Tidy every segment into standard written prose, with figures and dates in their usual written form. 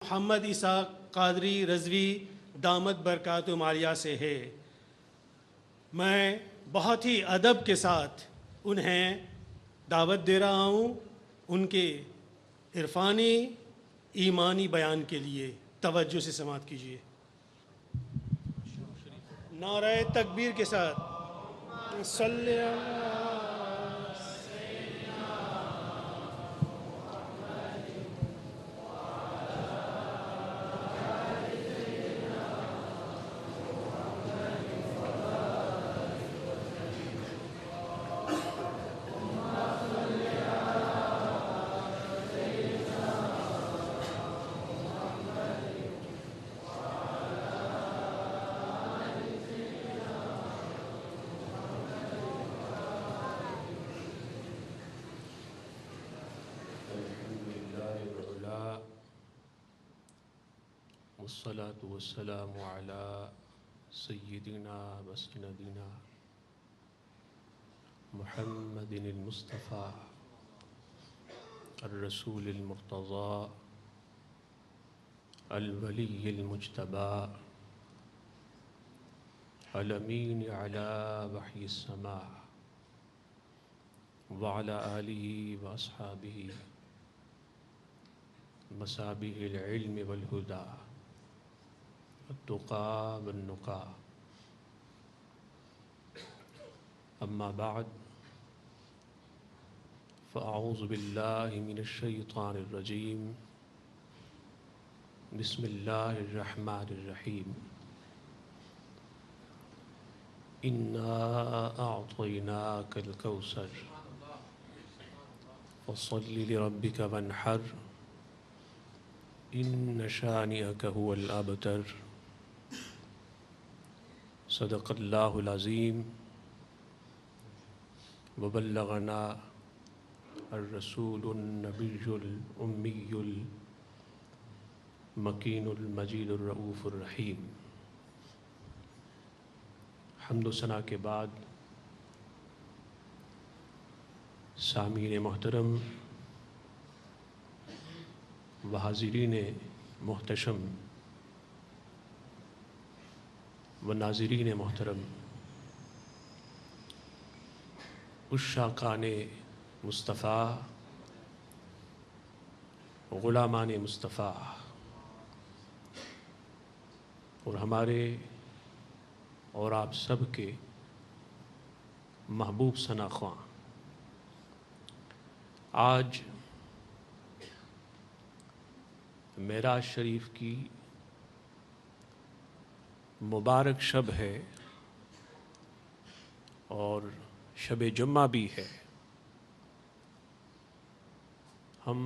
محمد اسحاق قادری رضوی دامت برکات مالیہ سے ہے۔ میں بہت ہی ادب کے ساتھ انہیں دعوت دے رہا ہوں ان کے عرفانی ایمانی بیان کے لیے۔ توجہ سے سماعت کیجیے۔ نعرہ تکبیر کے ساتھ صلی اللہ والصلاة والسلام على سيدنا وسندنا محمد المصطفى الرسول المرتضى الولي المجتبى الأمين على وحي السماء وعلى آله وأصحابه مصابيح العلم والهدى التقى والنقى. أما بعد فأعوذ بالله من الشيطان الرجيم. بسم الله الرحمن الرحيم. إنا أعطيناك الكوثر فصل لربك وانحر إن شانئك هو الأبتر. صدق الله العظيم وبلغنا الرسول النبي الأمي المكين المجيد الرؤوف الرحيم. حمد و ثنا کے بعد سامعین محترم و حاضرین محتشم و ناظرین محترم، عشاقان مصطفیٰ، غلامان مصطفیٰ اور ہمارے اور آپ سب کے محبوب ثنا خواں، آج معراج شریف کی مبارک شب ہے اور شب جمعہ بھی ہے۔ ہم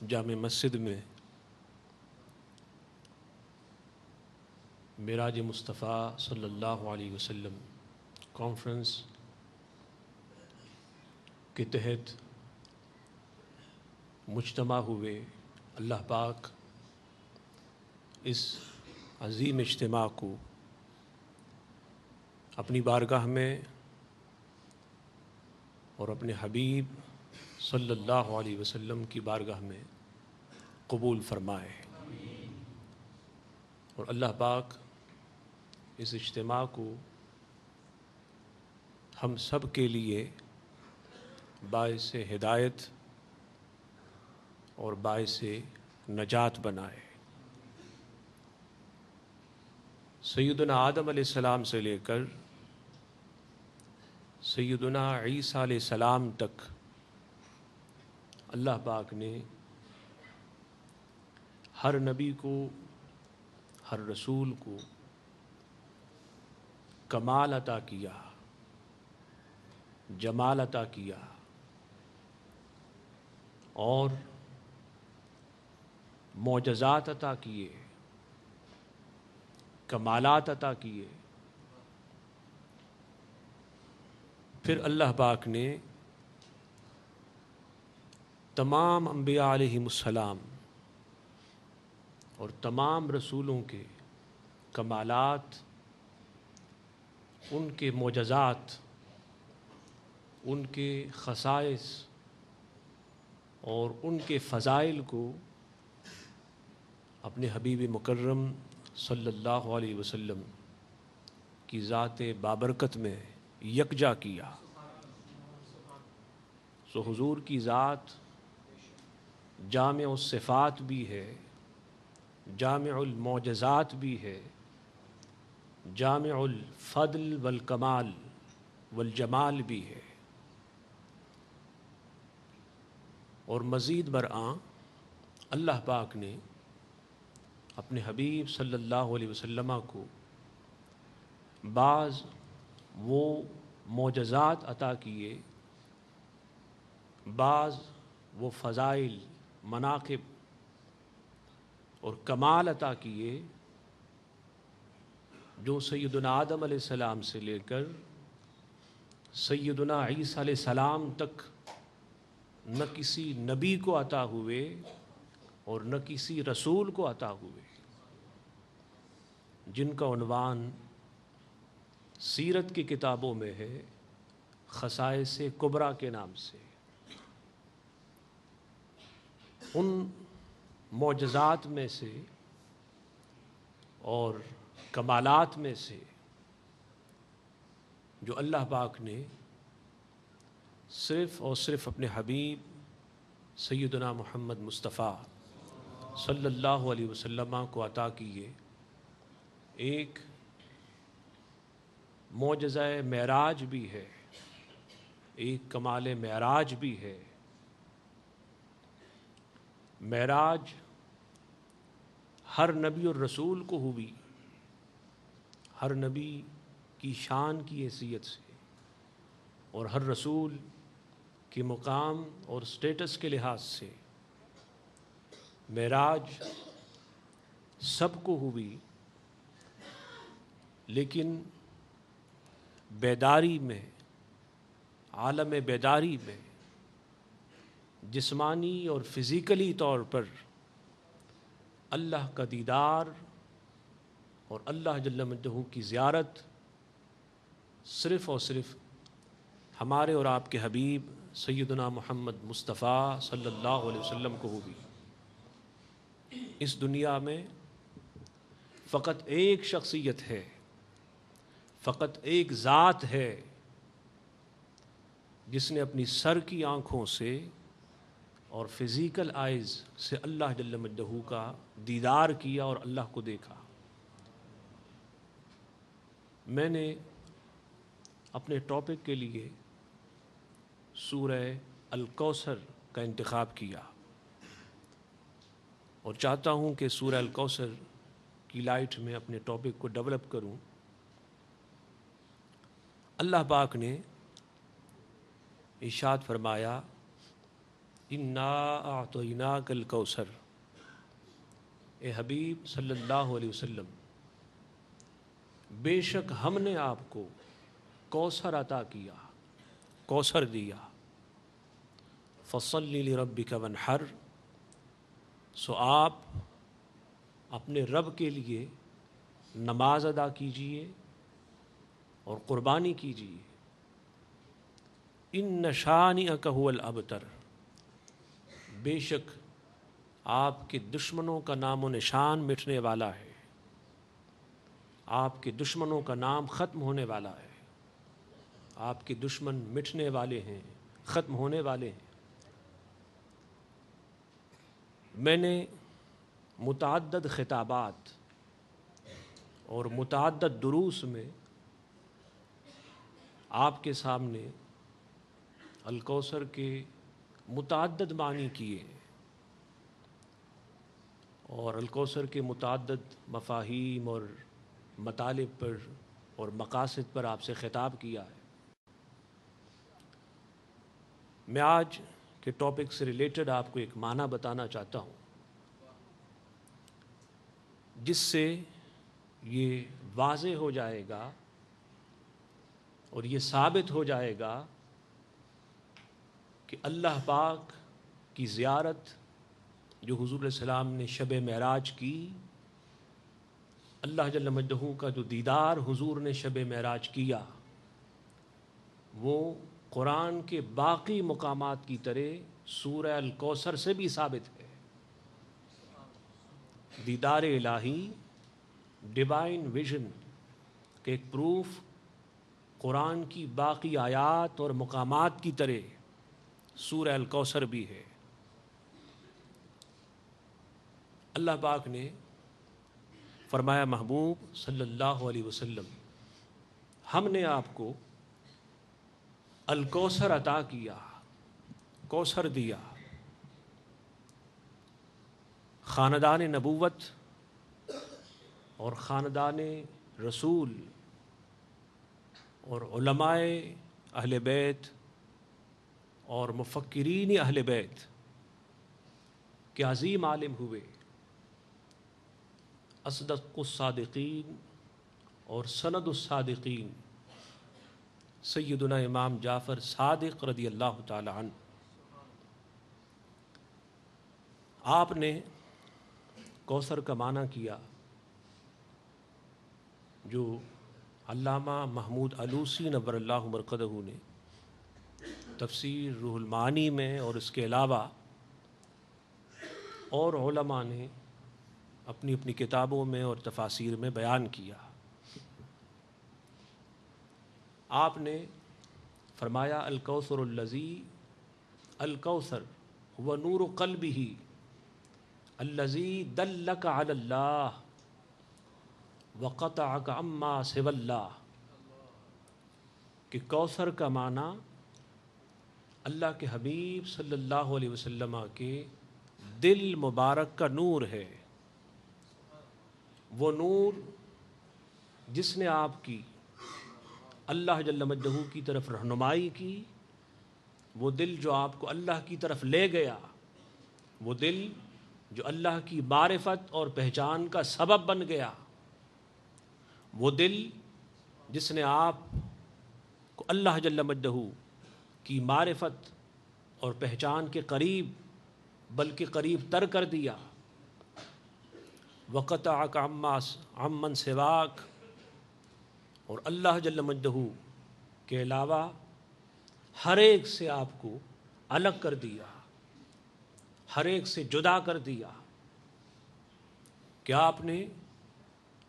جامع مسجد میں معراج مصطفیٰ صلی اللہ علیہ وسلم کانفرنس کے تحت مجتمع ہوئے۔ اللہ پاک اس عظیم اجتماع کو اپنی بارگاہ میں اور اپنے حبیب صلی اللہ علیہ وسلم کی بارگاہ میں قبول فرمائے، اور اللہ پاک اس اجتماع کو ہم سب کے لیے باعث ہدایت اور باعث نجات بنائے۔ سیدنا آدم علیہ السلام سے لے کر سیدنا عیسیٰ علیہ السلام تک اللہ پاک نے ہر نبی کو، ہر رسول کو کمال عطا کیا، جمال عطا کیا اور معجزات عطا کیے، کمالات عطا کیے۔ پھر اللہ پاک نے تمام انبیاء علیہم السلام اور تمام رسولوں کے کمالات، ان کے معجزات، ان کے خصائص اور ان کے فضائل کو اپنے حبیب مکرم صلی اللہ علیہ وسلم کی ذات بابرکت میں یکجا کیا۔ سو حضور کی ذات جامع الصفات بھی ہے، جامع المعجزات بھی ہے، جامع الفضل والکمال والجمال بھی ہے، اور مزید برآں اللہ پاک نے اپنے حبیب صلی اللہ علیہ وسلم کو بعض وہ معجزات عطا کیے، بعض وہ فضائل، مناقب اور کمال عطا کیے جو سیدنا آدم علیہ السلام سے لے کر سیدنا عیسیٰ علیہ السلام تک نہ کسی نبی کو عطا ہوئے اور نہ کسی رسول کو عطا ہوئے، جن کا عنوان سیرت کی کتابوں میں ہے خصائص کبریٰ کے نام سے۔ ان معجزات میں سے اور کمالات میں سے جو اللہ پاک نے صرف اور صرف اپنے حبیب سیدنا محمد مصطفیٰ صلی اللہ علیہ وسلم کو عطا کیے، ایک معجزہ معراج بھی ہے، ایک کمال معراج بھی ہے۔ معراج ہر نبی اور رسول کو ہوئی، ہر نبی کی شان کی حیثیت سے اور ہر رسول کے مقام اور سٹیٹس کے لحاظ سے معراج سب کو ہوئی، لیکن بیداری میں، عالم بیداری میں، جسمانی اور فزیکلی طور پر اللہ کا دیدار اور اللہ جل مجدہ کی زیارت صرف اور صرف ہمارے اور آپ کے حبیب سیدنا محمد مصطفیٰ صلی اللہ علیہ وسلم کو ہوئی۔ اس دنیا میں فقط ایک شخصیت ہے، فقط ایک ذات ہے جس نے اپنی سر کی آنکھوں سے اور فزیکل آئیز سے اللہ جل مجدہ کا دیدار کیا اور اللہ کو دیکھا۔ میں نے اپنے ٹاپک کے لیے سورہ الکوثر کا انتخاب کیا اور چاہتا ہوں کہ سورہ الکوثر کی لائٹ میں اپنے ٹاپک کو ڈیولپ کروں۔ اللہ پاک نے ارشاد فرمایا، انا اعطیناک الکوثر، اے حبیب صلی اللہ علیہ وسلم، بے شک ہم نے آپ کو کوثر عطا کیا، کوثر دیا۔ فصلی لربک وانحر، سو آپ اپنے رب کے لیے نماز ادا کیجئے اور قربانی کیجئے۔ ان شانئک ھو الابتر، بے شک آپ کے دشمنوں کا نام و نشان مٹنے والا ہے، آپ کے دشمنوں کا نام ختم ہونے والا ہے، آپ کے دشمن مٹنے والے ہیں، ختم ہونے والے ہیں۔ میں نے متعدد خطابات اور متعدد دروس میں آپ کے سامنے الکوثر کے متعدد معنی کیے ہیں اور الکوثر کے متعدد مفاہیم اور مطالب پر اور مقاصد پر آپ سے خطاب کیا ہے۔ میں آج کے ٹاپک سے ریلیٹڈ آپ کو ایک معنی بتانا چاہتا ہوں جس سے یہ واضح ہو جائے گا اور یہ ثابت ہو جائے گا کہ اللہ پاک کی زیارت جو حضور علیہ السلام نے شب معراج کی، اللہ جل مجدہ کا جو دیدار حضور نے شب معراج کیا، وہ قرآن کے باقی مقامات کی طرح سورہ الکوثر سے بھی ثابت ہے۔ دیدار الہی، ڈیوائن ویژن کے ایک پروف قرآن کی باقی آیات اور مقامات کی طرح سورہ الکوثر بھی ہے۔ اللہ پاک نے فرمایا محبوب صلی اللہ علیہ وسلم، ہم نے آپ کو الکوثر عطا کیا، کوثر دیا۔ خاندان نبوت اور خاندان رسول اور علماء اہل بیت اور مفکرین اہل بیت کے عظیم عالم ہوئے، اصدق الصادقین اور سند الصادقین سیدنا امام جعفر صادق رضی اللہ تعالی عنہ۔ آپ نے کوثر کا معنی کیا جو علامہ محمود علوسی نور اللہ مرقدہ نے تفسیر روح المعانی میں اور اس کے علاوہ اور علماء نے اپنی اپنی کتابوں میں اور تفاسیر میں بیان کیا۔ آپ نے فرمایا الکوثر الذی، الکوثر هو نور قلبہ الذی دلک علی اللہ وقطعک عما سوی اللہ، کہ کوثر کا معنی اللہ کے حبیب صلی اللہ علیہ وسلم کے دل مبارک کا نور ہے۔ وہ نور جس نے آپ کی اللہ جل مجدہ کی طرف رہنمائی کی، وہ دل جو آپ کو اللہ کی طرف لے گیا، وہ دل جو اللہ کی معرفت اور پہچان کا سبب بن گیا، وہ دل جس نے آپ کو اللہ جل مجدہ کی معرفت اور پہچان کے قریب بلکہ قریب تر کر دیا۔ وقطعک عمن سواک، اور اللہ جل مجدہ کے علاوہ ہر ایک سے آپ کو الگ کر دیا، ہر ایک سے جدا کر دیا، کہ آپ نے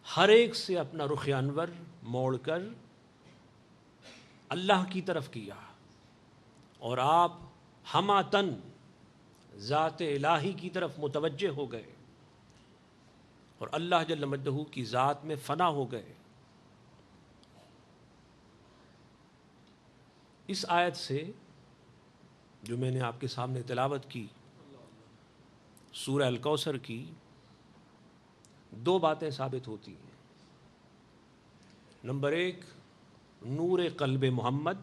ہر ایک سے اپنا رخ انور موڑ کر اللہ کی طرف کیا، اور آپ ہماتن ذات الہی کی طرف متوجہ ہو گئے اور اللہ جل مجدہ کی ذات میں فنا ہو گئے۔ اس آیت سے جو میں نے آپ کے سامنے تلاوت کی سورہ الکوثر کی، دو باتیں ثابت ہوتی ہیں۔ نمبر ایک، نور قلب محمد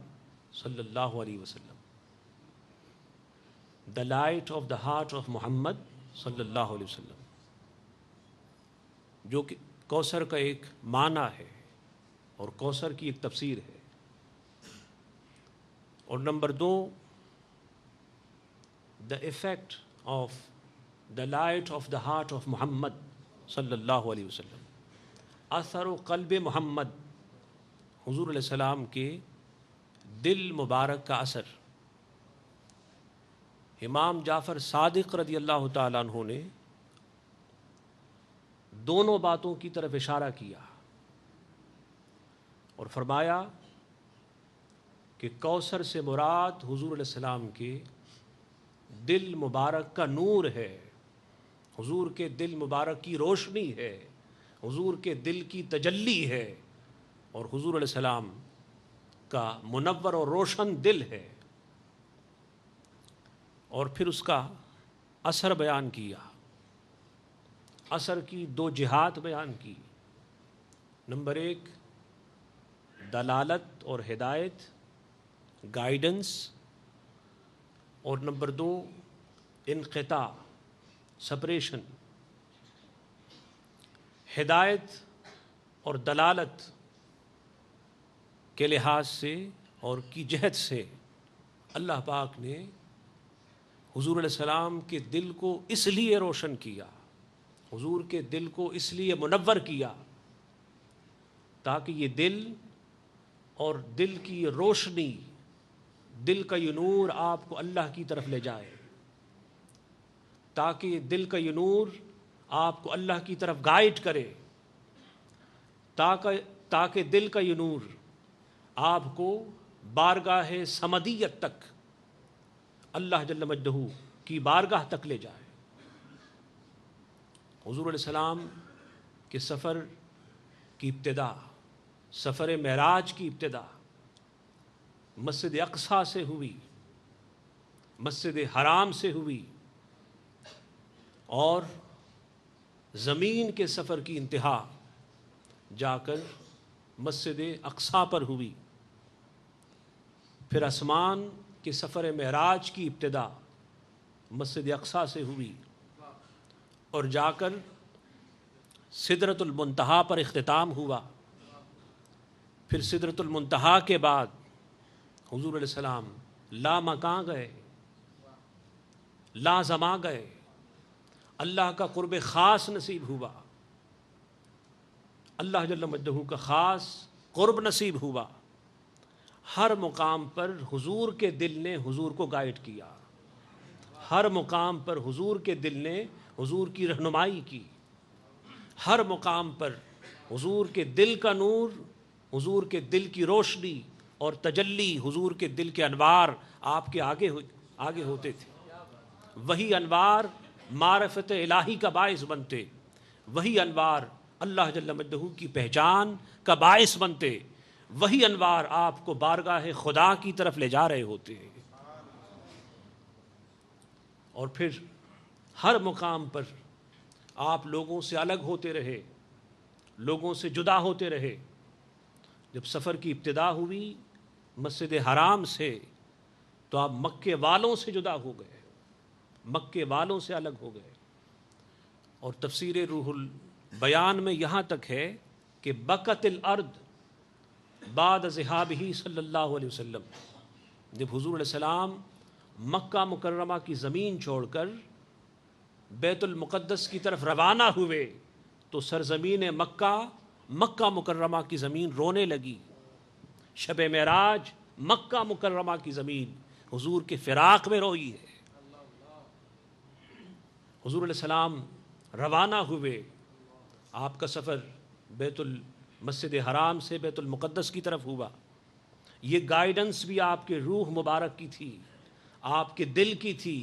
صلی اللہ علیہ وسلم، the light of the heart of Muhammad صلی اللہ علیہ وسلم، جو کہ کوثر کا ایک معنی ہے اور کوثر کی ایک تفسیر ہے۔ اور نمبر دو، the effect of the light of the heart of Muhammad صلی اللہ علیہ وسلم، اثر و قلب محمد، حضور علیہ السلام کے دل مبارک کا اثر۔ امام جعفر صادق رضی اللہ تعالیٰ عنہ نے دونوں باتوں کی طرف اشارہ کیا اور فرمایا کہ کوثر سے مراد حضور علیہ السلام کے دل مبارک کا نور ہے، حضور کے دل مبارک کی روشنی ہے، حضور کے دل کی تجلی ہے، اور حضور علیہ السلام کا منور اور روشن دل ہے۔ اور پھر اس کا اثر بیان کیا، اثر کی دو جہات بیان کی۔ نمبر ایک، دلالت اور ہدایت، گائیڈنس، اور نمبر دو، انقطاع، سپریشن۔ ہدایت اور دلالت کے لحاظ سے اور کی جہت سے اللہ پاک نے حضور علیہ السلام کے دل کو اس لیے روشن کیا، حضور کے دل کو اس لیے منور کیا تاکہ یہ دل اور دل کی یہ روشنی، دل کا یہ نور آپ کو اللہ کی طرف لے جائے، تاکہ دل کا یہ نور آپ کو اللہ کی طرف گائیڈ کرے، تاکہ دل کا یہ نور آپ کو بارگاہ سمدیت تک، اللہ جل مجدہ کی بارگاہ تک لے جائے۔ حضور علیہ السلام کے سفر کی ابتدا، سفر معراج کی ابتدا مسجد اقصیٰ سے ہوئی، مسجد حرام سے ہوئی، اور زمین کے سفر کی انتہا جا کر مسجد اقصیٰ پر ہوئی۔ پھر آسمان کے سفر معراج کی ابتدا مسجد اقصیٰ سے ہوئی، اور جا کر سدرۃ المنتہا پر اختتام ہوا۔ پھر سدرۃ المنتہا کے بعد حضور علیہ السلام لا مکان گئے، لا زماں گئے، اللہ کا قرب خاص نصیب ہوا، اللہ جل مجدہ کا خاص قرب نصیب ہوا۔ ہر مقام پر حضور کے دل نے حضور کو گائیڈ کیا، ہر مقام پر حضور کے دل نے حضور کی رہنمائی کی، ہر مقام پر حضور کے دل کا نور، حضور کے دل کی روشنی اور تجلی، حضور کے دل کے انوار آپ کے آگے ہوتے تھے۔ وہی انوار معرفت الہی کا باعث بنتے، وہی انوار اللہ جل مجدہ کی پہچان کا باعث بنتے، وہی انوار آپ کو بارگاہ خدا کی طرف لے جا رہے ہوتے ہیں۔ اور پھر ہر مقام پر آپ لوگوں سے الگ ہوتے رہے، لوگوں سے جدا ہوتے رہے۔ جب سفر کی ابتدا ہوئی مسجد حرام سے، تو آپ مکے والوں سے جدا ہو گئے، مکے والوں سے الگ ہو گئے۔ اور تفسیر روح البیان میں یہاں تک ہے کہ بکت الارض بعد ذہابہ صلی اللہ علیہ وسلم، جب حضور علیہ السلام مکہ مکرمہ کی زمین چھوڑ کر بیت المقدس کی طرف روانہ ہوئے، تو سرزمین مکہ مکرمہ کی زمین رونے لگی۔ شب معراج مکہ مکرمہ کی زمین حضور کے فراق میں روئی ہے۔ حضور علیہ السلام روانہ ہوئے، آپ کا سفر مسجد حرام سے بیت المقدس کی طرف ہوا۔ یہ گائیڈنس بھی آپ کے روح مبارک کی تھی، آپ کے دل کی تھی،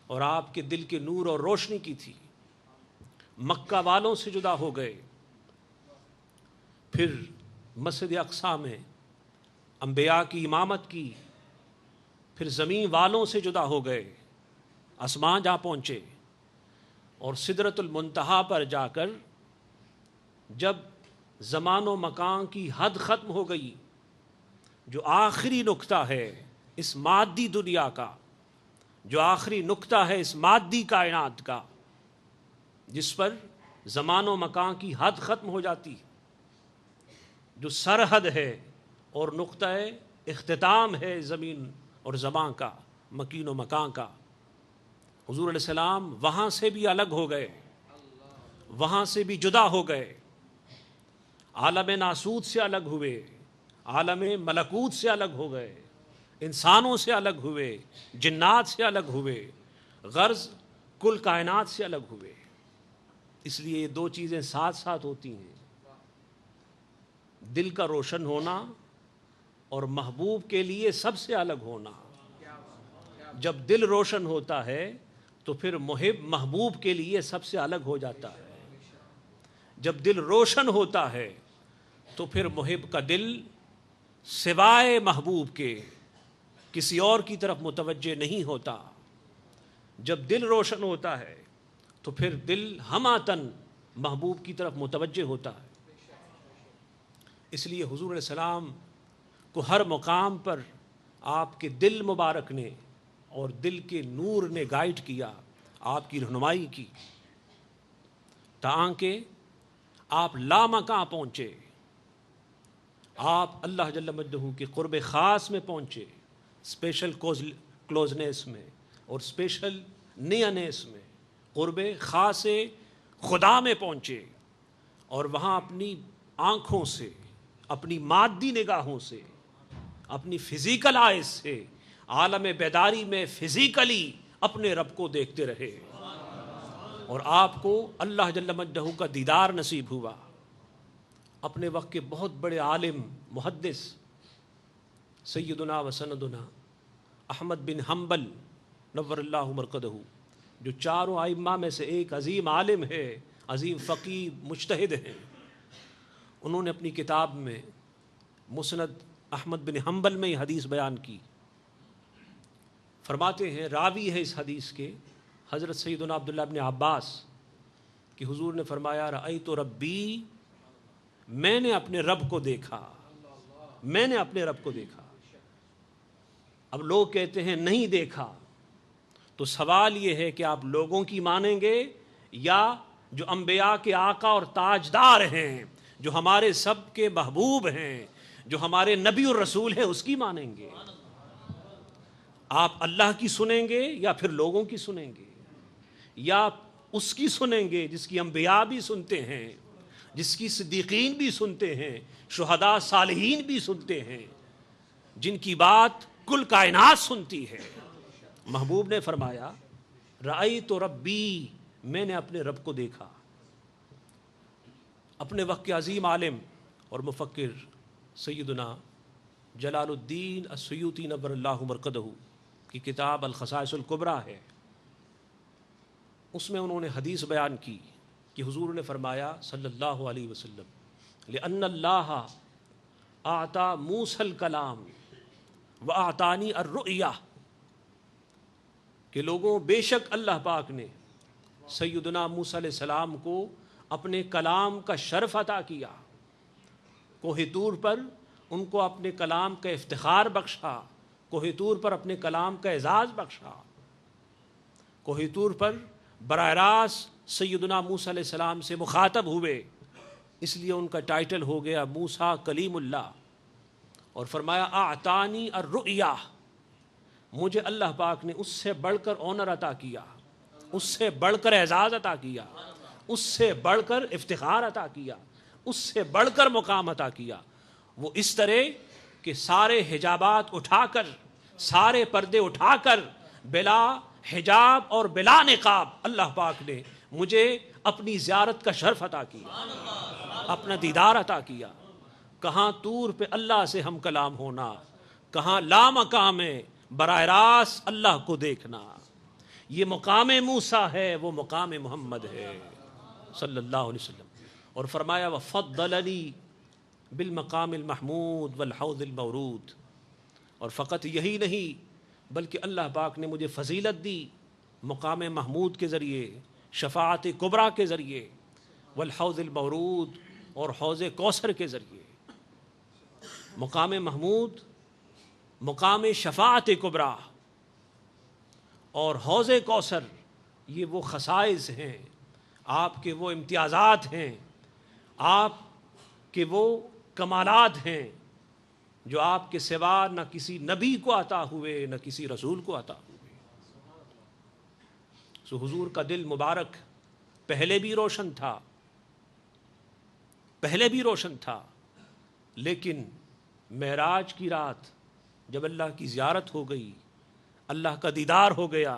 اور آپ کے دل کے نور اور روشنی کی تھی۔ مکہ والوں سے جدا ہو گئے، پھر مسجد اقصیٰ میں انبیاء کی امامت کی، پھر زمین والوں سے جدا ہو گئے، آسمان جا پہنچے، اور سدرۃ المنتہا پر جا کر جب زمان و مکان کی حد ختم ہو گئی، جو آخری نقطہ ہے اس مادی دنیا کا، جو آخری نقطہ ہے اس مادی کائنات کا، جس پر زمان و مکان کی حد ختم ہو جاتی، جو سرحد ہے اور نقطہ اختتام ہے زمین اور زمان کا، مکین و مکان کا، حضور علیہ السلام وہاں سے بھی الگ ہو گئے، وہاں سے بھی جدا ہو گئے، عالم ناسوت سے الگ ہوئے، عالم ملکوت سے الگ ہو گئے، انسانوں سے الگ ہوئے، جنات سے الگ ہوئے، غرض کل کائنات سے الگ ہوئے۔ اس لیے یہ دو چیزیں ساتھ ساتھ ہوتی ہیں، دل کا روشن ہونا اور محبوب کے لیے سب سے الگ ہونا۔ جب دل روشن ہوتا ہے تو پھر محب محبوب کے لیے سب سے الگ ہو جاتا ہے۔ جب دل روشن ہوتا ہے تو پھر محب کا دل سوائے محبوب کے کسی اور کی طرف متوجہ نہیں ہوتا۔ جب دل روشن ہوتا ہے تو پھر دل ہماتن محبوب کی طرف متوجہ ہوتا ہے۔ اس لیے حضور علیہ السلام کو ہر مقام پر آپ کے دل مبارک نے اور دل کے نور نے گائیڈ کیا، آپ کی رہنمائی کی، تاکہ آپ لامکاں پہنچے، آپ اللہ جل مجدہ کے قرب خاص میں پہنچے، اسپیشل کلوزنیس میں اور اسپیشل نیئرنیس میں، قرب خاص خدا میں پہنچے، اور وہاں اپنی آنکھوں سے، اپنی مادی نگاہوں سے، اپنی فزیکل آئیز سے عالم بیداری میں فزیکلی اپنے رب کو دیکھتے رہے۔ اور آپ کو اللہ جل مجدہ کا دیدار نصیب ہوا۔ اپنے وقت کے بہت بڑے عالم محدث سیدنا و سندنا احمد بن حنبل نور اللہ مرقدہ، جو چاروں ائمہ میں سے ایک عظیم عالم ہے، عظیم فقیہ مجتہد ہیں، انہوں نے اپنی کتاب میں مسند احمد بن حنبل میں یہ حدیث بیان کی۔ فرماتے ہیں، راوی ہے اس حدیث کے حضرت سیدنا عبداللہ بن عباس کہ حضور نے فرمایا رأیت ربی، میں نے اپنے رب کو دیکھا، میں نے اپنے رب کو دیکھا۔ اب لوگ کہتے ہیں نہیں دیکھا، تو سوال یہ ہے کہ آپ لوگوں کی مانیں گے یا جو انبیاء کے آقا اور تاجدار ہیں، جو ہمارے سب کے محبوب ہیں، جو ہمارے نبی اور رسول ہیں، اس کی مانیں گے؟ آپ اللہ کی سنیں گے یا پھر لوگوں کی سنیں گے؟ یا اس کی سنیں گے جس کی انبیاء بھی سنتے ہیں، جس کی صدیقین بھی سنتے ہیں، شہداء صالحین بھی سنتے ہیں، جن کی بات کل کائنات سنتی ہے؟ محبوب نے فرمایا رأیت ربی، میں نے اپنے رب کو دیکھا۔ اپنے وقت کے عظیم عالم اور مفکر سیدنا جلال الدین السیوطی نور اللہ مرقدہ کی کتاب الخصائص الکبریٰ ہے، اس میں انہوں نے حدیث بیان کی کہ حضور نے فرمایا صلی اللہ علیہ وسلم لأن اللہ اعطى موسیٰ الکلام وَأَعْطَانِي الرُّؤْيَا، کہ لوگوں بے شک اللہ پاک نے سیدنا موسیٰ علیہ السلام کو اپنے کلام کا شرف عطا کیا، کوہ طور پر ان کو اپنے کلام کا افتخار بخشا، کوہ طور پر اپنے کلام کا اعزاز بخشا، کوہ طور پر براہ راست سیدنا موسیٰ علیہ السلام سے مخاطب ہوئے، اس لیے ان کا ٹائٹل ہو گیا موسیٰ کلیم اللہ۔ اور فرمایا اعطانی الرؤیا، مجھے اللہ پاک نے اس سے بڑھ کر آنر عطا کیا، اس سے بڑھ کر اعزاز عطا کیا، اس سے بڑھ کر افتخار عطا کیا، اس سے بڑھ کر مقام عطا کیا۔ وہ اس طرح کہ سارے حجابات اٹھا کر، سارے پردے اٹھا کر، بلا حجاب اور بلا نقاب اللہ پاک نے مجھے اپنی زیارت کا شرف عطا کیا، اپنا دیدار عطا کیا۔ کہاں طور پہ اللہ سے ہم کلام ہونا، کہاں لامقام ہے براہ راست اللہ کو دیکھنا۔ یہ مقام موسیٰ ہے، وہ مقام محمد ہے صلی اللہ علیہ وسلم۔ اور فرمایا وَفَضَّلَنِي بالمقام المحمود والحوض المورود، اور فقط یہی نہیں بلکہ اللہ پاک نے مجھے فضیلت دی مقام محمود کے ذریعے، شفاعت کبریٰ کے ذریعے، والحوض المورود اور حوض کوثر کے ذریعے۔ مقام محمود، مقام شفاعت کبریٰ اور حوض کوثر، یہ وہ خصائص ہیں، آپ کے وہ امتیازات ہیں، آپ کے وہ کمالات ہیں جو آپ کے سوا نہ کسی نبی کو عطا ہوئے نہ کسی رسول کو عطا ہوئے۔ سو حضور کا دل مبارک پہلے بھی روشن تھا، پہلے بھی روشن تھا، لیکن معراج کی رات جب اللہ کی زیارت ہو گئی، اللہ کا دیدار ہو گیا،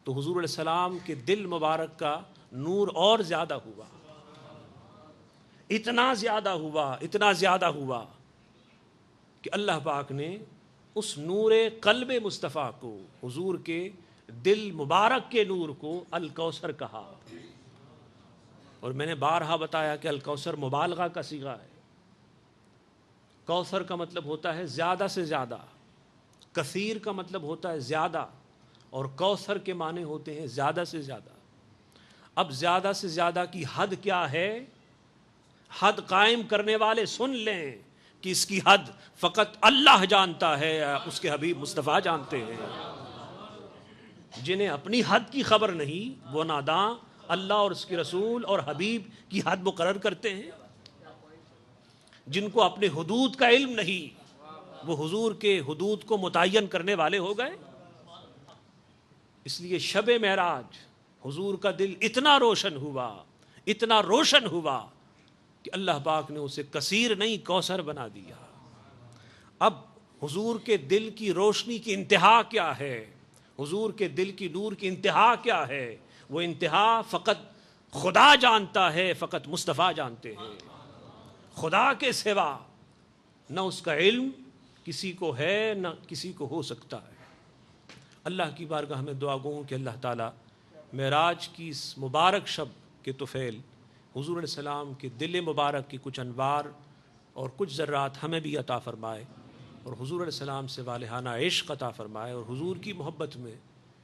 تو حضور علیہ السلام کے دل مبارک کا نور اور زیادہ ہوا، اتنا زیادہ ہوا، اتنا زیادہ ہوا کہ اللہ پاک نے اس نور قلب مصطفیٰ کو، حضور کے دل مبارک کے نور کو الکوثر کہا۔ اور میں نے بارہا بتایا کہ الکوثر مبالغہ کا صیغہ ہے۔ کوثر کا مطلب ہوتا ہے زیادہ سے زیادہ، کثیر کا مطلب ہوتا ہے زیادہ، اور کوثر کے معنی ہوتے ہیں زیادہ سے زیادہ۔ اب زیادہ سے زیادہ کی حد کیا ہے؟ حد قائم کرنے والے سن لیں کہ اس کی حد فقط اللہ جانتا ہے، اس کے حبیب مصطفیٰ جانتے ہیں۔ جنہیں اپنی حد کی خبر نہیں، وہ ناداں اللہ اور اس کے رسول اور حبیب کی حد مقرر کرتے ہیں۔ جن کو اپنے حدود کا علم نہیں، وہ حضور کے حدود کو متعین کرنے والے ہو گئے۔ اس لیے شب معراج حضور کا دل اتنا روشن ہوا، اتنا روشن ہوا کہ اللہ پاک نے اسے کثیر نہیں کوثر بنا دیا۔ اب حضور کے دل کی روشنی کی انتہا کیا ہے؟ حضور کے دل کی نور کی انتہا کیا ہے؟ وہ انتہا فقط خدا جانتا ہے، فقط مصطفیٰ جانتے ہیں۔ خدا کے سوا نہ اس کا علم کسی کو ہے نہ کسی کو ہو سکتا ہے۔ اللہ کی بارگاہ میں دعا گو کہ اللہ تعالیٰ معراج کی اس مبارک شب کے طفیل حضور علیہ السلام کے دل مبارک کی کچھ انوار اور کچھ ذرات ہمیں بھی عطا فرمائے، اور حضور علیہ السلام سے والہانہ عشق عطا فرمائے، اور حضور کی محبت میں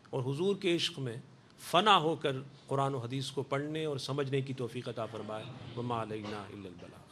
اور حضور کے عشق میں فنا ہو کر قرآن و حدیث کو پڑھنے اور سمجھنے کی توفیق عطا فرمائے۔ وما علینا الا البلاغ۔